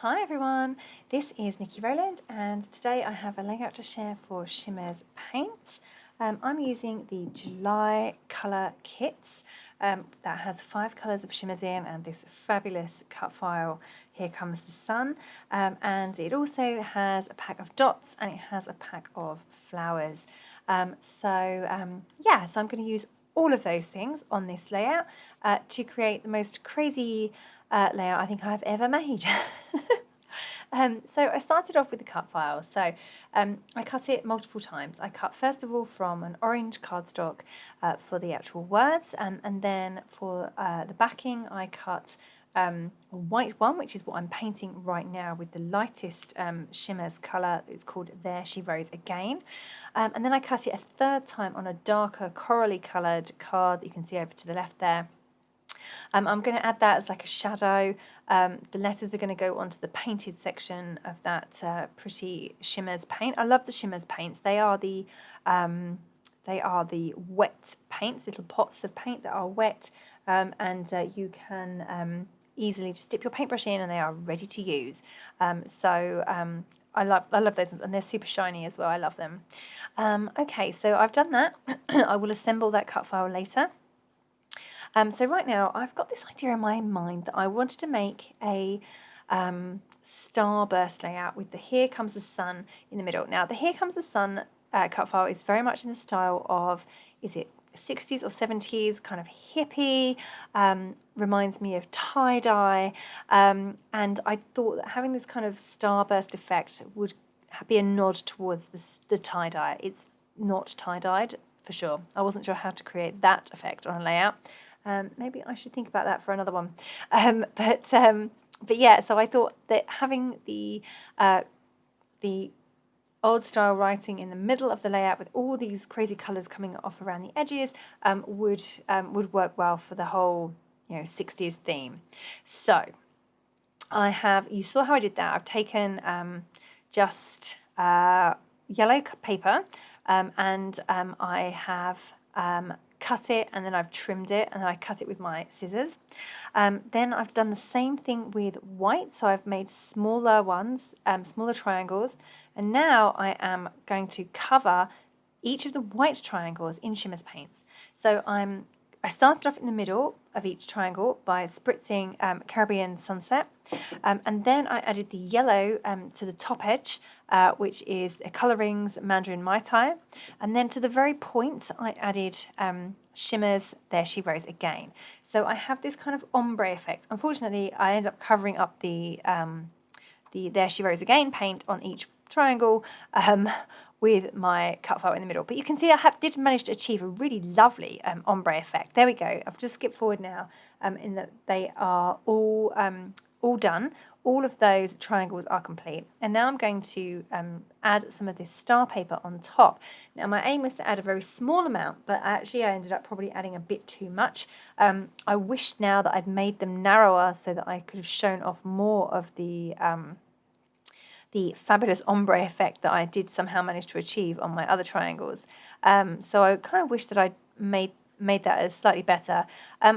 Hi everyone, this is Nikki Rowland and today I have a layout to share for Shimmerz Paints. I'm using the July Color Kitz that has 5 colours of shimmers in and this fabulous cut file, Here Comes the Sun, and it also has a pack of dots and it has a pack of flowers. So I'm going to use all of those things on this layout to create the most crazy layout I think I've ever made. So I started off with the cut file. So I cut it multiple times. I cut first of all from an orange cardstock for the actual words, and then for the backing I cut a white one, which is what I'm painting right now with the lightest Shimmerz colour. It's called There She Rose Again. And then I cut it a third time on a darker corally coloured card that you can see over to the left there. I'm going to add that as like a shadow. The letters are going to go onto the painted section of that pretty Shimmerz paint. I love the Shimmerz paints. They are the wet paints, little pots of paint that are wet, and you can easily just dip your paintbrush in and they are ready to use. I love those ones, and they're super shiny as well. I love them. Okay, so I've done that. I will assemble that cut file later. So right now I've got this idea in my mind that I wanted to make a starburst layout with the Here Comes the Sun in the middle. Now the Here Comes the Sun cut file is very much in the style of, is it 60s or 70s, kind of hippie, reminds me of tie-dye, and I thought that having this kind of starburst effect would be a nod towards the tie-dye. It's not tie-dyed for sure. I wasn't sure how to create that effect on a layout. Maybe I should think about that for another one. But yeah, so I thought that having the old style writing in the middle of the layout with all these crazy colours coming off around the edges would work well for the whole 60s theme. So you saw how I did that. I've taken just yellow paper and I have cut it, and then I've trimmed it, and then I cut it with my scissors. Then I've done the same thing with white, so I've made smaller ones, smaller triangles, and now I am going to cover each of the white triangles in Shimmerz Paints. So I started off in the middle of each triangle by spritzing Caribbean Sunset, and then I added the yellow to the top edge, which is a Coloringz Mandarin Mai Tai, and then to the very point I added Shimmerz There She Rose Again. So I have this kind of ombre effect. Unfortunately, I ended up covering up the There She Rose Again paint on each triangle with my cut file in the middle. But you can see I did manage to achieve a really lovely ombre effect. There we go. I've just skipped forward now in that they are all done. All of those triangles are complete. And now I'm going to add some of this star paper on top. Now my aim was to add a very small amount, but actually I ended up probably adding a bit too much. I wish now that I'd made them narrower so that I could have shown off more of the fabulous ombre effect that I did somehow manage to achieve on my other triangles. So I kind of wish that I'd made that as slightly better.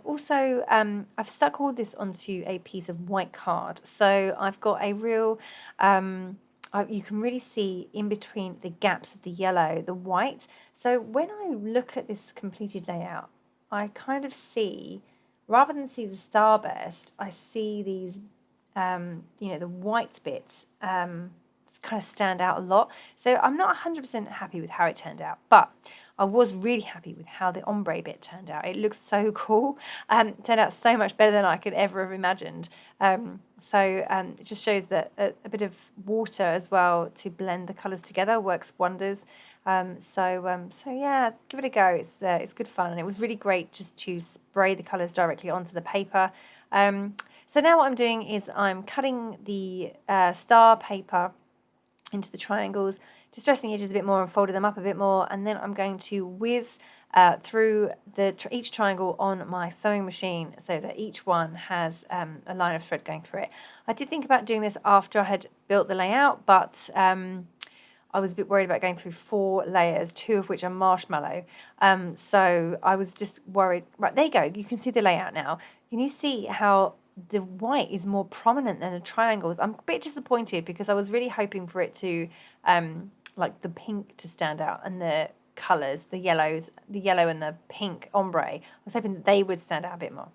Also, I've stuck all this onto a piece of white card. So I've got a real, you can really see in between the gaps of the yellow, the white. So when I look at this completed layout, I kind of see, rather than see the starburst, I see these the white bits kind of stand out a lot. So I'm not 100% happy with how it turned out, but I was really happy with how the ombre bit turned out. It looks so cool. It turned out so much better than I could ever have imagined. It just shows that a bit of water as well to blend the colours together works wonders. So yeah, give it a go. It's good fun, and it was really great just to spray the colours directly onto the paper. So now what I'm doing is I'm cutting the star paper into the triangles, distressing the edges a bit more and folding them up a bit more, and then I'm going to whiz through each triangle on my sewing machine so that each one has a line of thread going through it. I did think about doing this after I had built the layout, but I was a bit worried about going through 4 layers, 2 of which are marshmallow. So I was just worried. Right, there you go. You can see the layout now. Can you see how the white is more prominent than the triangles. I'm a bit disappointed because I was really hoping for it to, like the pink to stand out and the colours, the yellow and the pink ombre. I was hoping that they would stand out a bit more.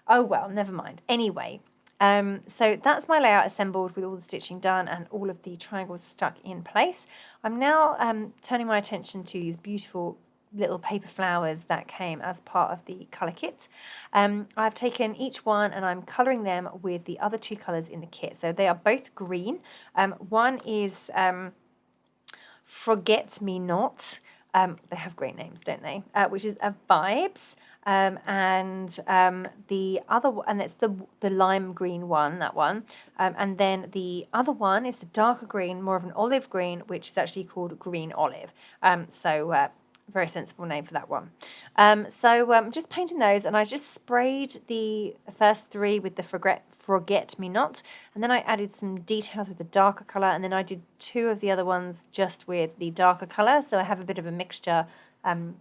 Oh well, never mind. Anyway, so that's my layout assembled with all the stitching done and all of the triangles stuck in place. I'm now turning my attention to these beautiful little paper flowers that came as part of the colour kit. I've taken each one and I'm colouring them with the other two colours in the kit. So they are both green. One is Frogget Me Not. They have great names, don't they? Which is a Vibez. And the other one, and it's the lime green one, that one. And then the other one is the darker green, more of an olive green, which is actually called Green Olive. Very sensible name for that one. I'm just painting those, and I just sprayed the first three with the Frogget Me Not, and then I added some details with the darker colour, and then I did two of the other ones just with the darker colour, so I have a bit of a mixture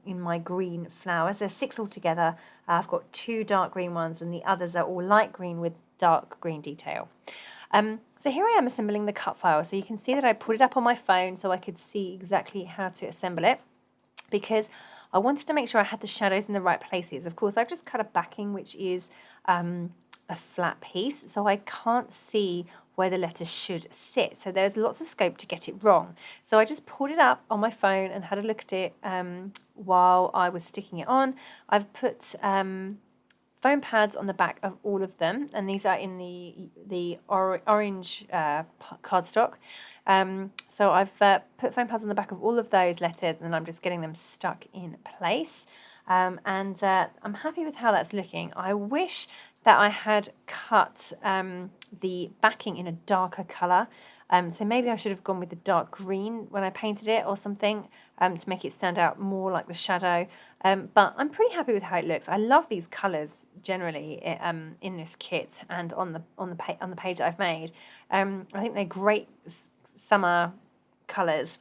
in my green flowers. There's 6 altogether. I've got 2 dark green ones, and the others are all light green with dark green detail. So here I am assembling the cut file, so you can see that I put it up on my phone so I could see exactly how to assemble it, because I wanted to make sure I had the shadows in the right places. Of course, I've just cut a backing, which is a flat piece, so I can't see where the letters should sit. So there's lots of scope to get it wrong. So I just pulled it up on my phone and had a look at it while I was sticking it on. I've put foam pads on the back of all of them, and these are in the orange cardstock. So I've put foam pads on the back of all of those letters, and I'm just getting them stuck in place. I'm happy with how that's looking. I wish that I had cut the backing in a darker colour. So maybe I should have gone with the dark green when I painted it or something to make it stand out more like the shadow. But I'm pretty happy with how it looks. I love these colours generally in this kit and on the page that I've made. I think they're great summer colours.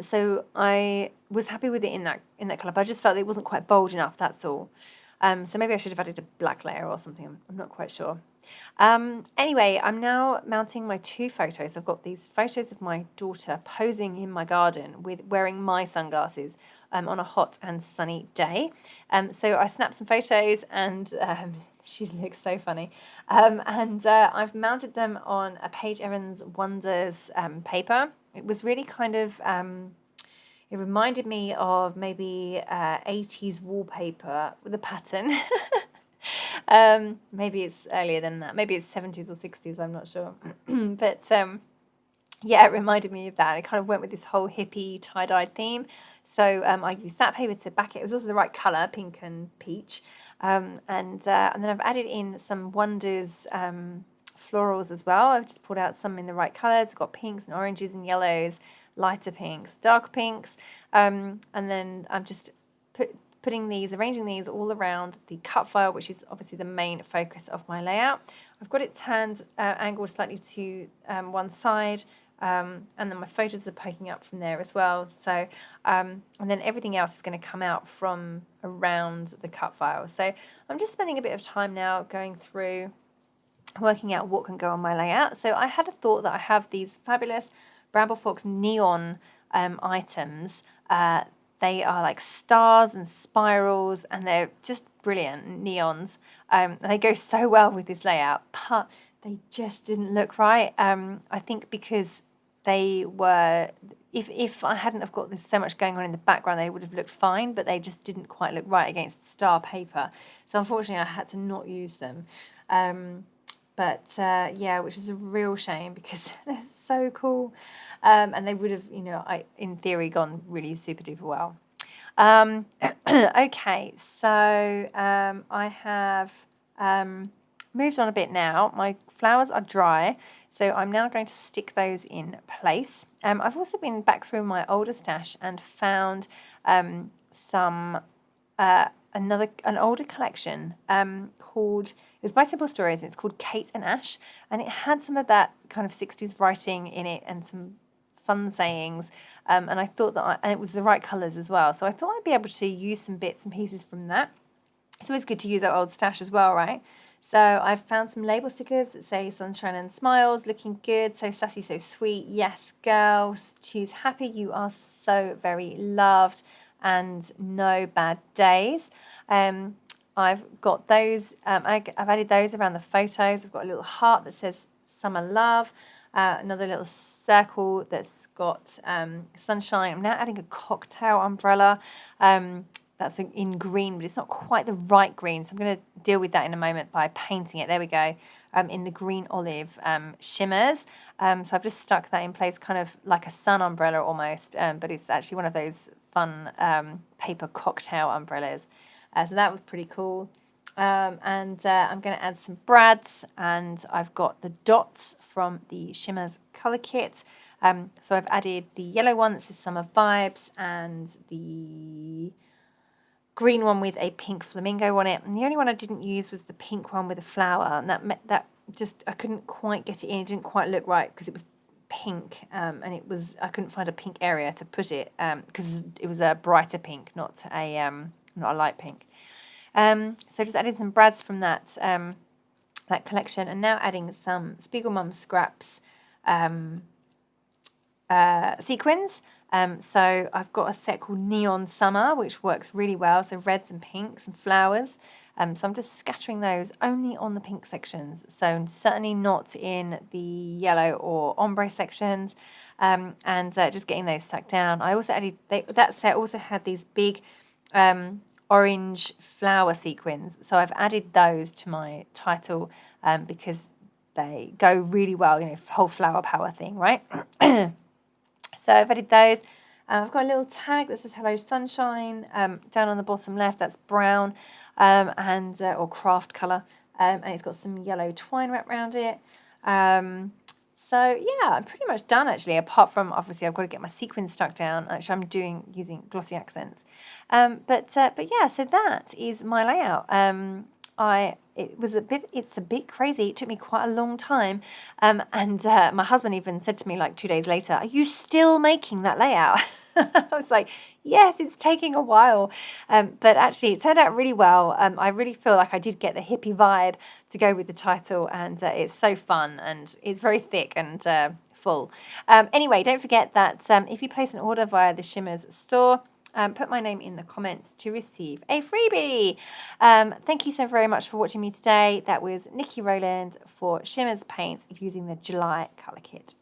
So I was happy with it in that colour, but I just felt it wasn't quite bold enough, that's all. So maybe I should have added a black layer or something. I'm not quite sure. Anyway, I'm now mounting my 2 photos. I've got these photos of my daughter posing in my garden with wearing my sunglasses on a hot and sunny day. So I snapped some photos, and she looks so funny. I've mounted them on a Paige Evans Wonders paper. It was really kind of... it reminded me of maybe 80s wallpaper with a pattern. Maybe it's earlier than that. Maybe it's 70s or 60s, I'm not sure. But yeah, it reminded me of that. It kind of went with this whole hippie tie-dyed theme. So I used that paper to back it. It was also the right colour, pink and peach. And then I've added in some Wonders florals as well. I've just pulled out some in the right colours. I've got pinks and oranges and yellows, lighter pinks, dark pinks, and then I'm just arranging these all around the cut file, which is obviously the main focus of my layout. I've got it turned, angled slightly to one side, and then my photos are poking up from there as well. So, and then everything else is going to come out from around the cut file. So I'm just spending a bit of time now going through, working out what can go on my layout. So I had a thought that I have these fabulous Bramble Fox neon items. They are like stars and spirals, and they're just brilliant neons. And they go so well with this layout, but they just didn't look right. I think because they were, if I hadn't have got this so much going on in the background, they would have looked fine, but they just didn't quite look right against star paper. So unfortunately, I had to not use them. Yeah, which is a real shame because they're so cool. And they would have, in theory, gone really super duper well. Okay, so I have moved on a bit now. My flowers are dry, so I'm now going to stick those in place. I've also been back through my older stash and found an older collection called, it was by Simple Stories, and it's called Kate and Ash, and it had some of that kind of 60s writing in it and some fun sayings, and I thought that and it was the right colours as well, so I thought I'd be able to use some bits and pieces from that. It's always good to use our old stash as well, right? So I've found some label stickers that say sunshine and smiles, looking good, so sassy, so sweet. Yes, girls, choose happy. You are so very loved and no bad days. I've got those, I've added those around the photos. I've got a little heart that says summer love, another little circle that's got sunshine. I'm now adding a cocktail umbrella. That's in green, but it's not quite the right green. So I'm going to deal with that in a moment by painting it. There we go. In the green olive shimmers. So I've just stuck that in place, kind of like a sun umbrella almost, but it's actually one of those fun paper cocktail umbrellas. So that was pretty cool. I'm going to add some brads, and I've got the Dotz from the Shimmerz Color Kit. So I've added the yellow one that says Summer Vibes and the green one with a pink flamingo on it. And the only one I didn't use was the pink one with a flower, and that just, I couldn't quite get it in. It didn't quite look right because it was pink, and I couldn't find a pink area to put it because it was a brighter pink, not a light pink. So just added some brads from that collection, and now adding some Spiegelmum Scraps sequins. So I've got a set called Neon Summer, which works really well. So reds and pinks and flowers. So I'm just scattering those only on the pink sections. So certainly not in the yellow or ombre sections. And just getting those stuck down. I also added, that set also had these big orange flower sequins. So I've added those to my title because they go really well, whole flower power thing, right? So I've added those. I've got a little tag that says Hello Sunshine down on the bottom left. That's brown or craft colour, and it's got some yellow twine wrapped around it. So yeah, I'm pretty much done actually. Apart from obviously I've got to get my sequins stuck down. Actually, I'm using glossy accents. But yeah, so that is my layout. It's a bit crazy. It took me quite a long time. And my husband even said to me like 2 days later, "Are you still making that layout?" I was like, yes, it's taking a while. But actually it turned out really well. I really feel like I did get the hippie vibe to go with the title, and it's so fun, and it's very thick and full. Anyway, don't forget that if you place an order via the Shimmerz store, put my name in the comments to receive a freebie. Thank you so very much for watching me today. That was Nikki Rowland for Shimmerz Paints using the July Color Kit.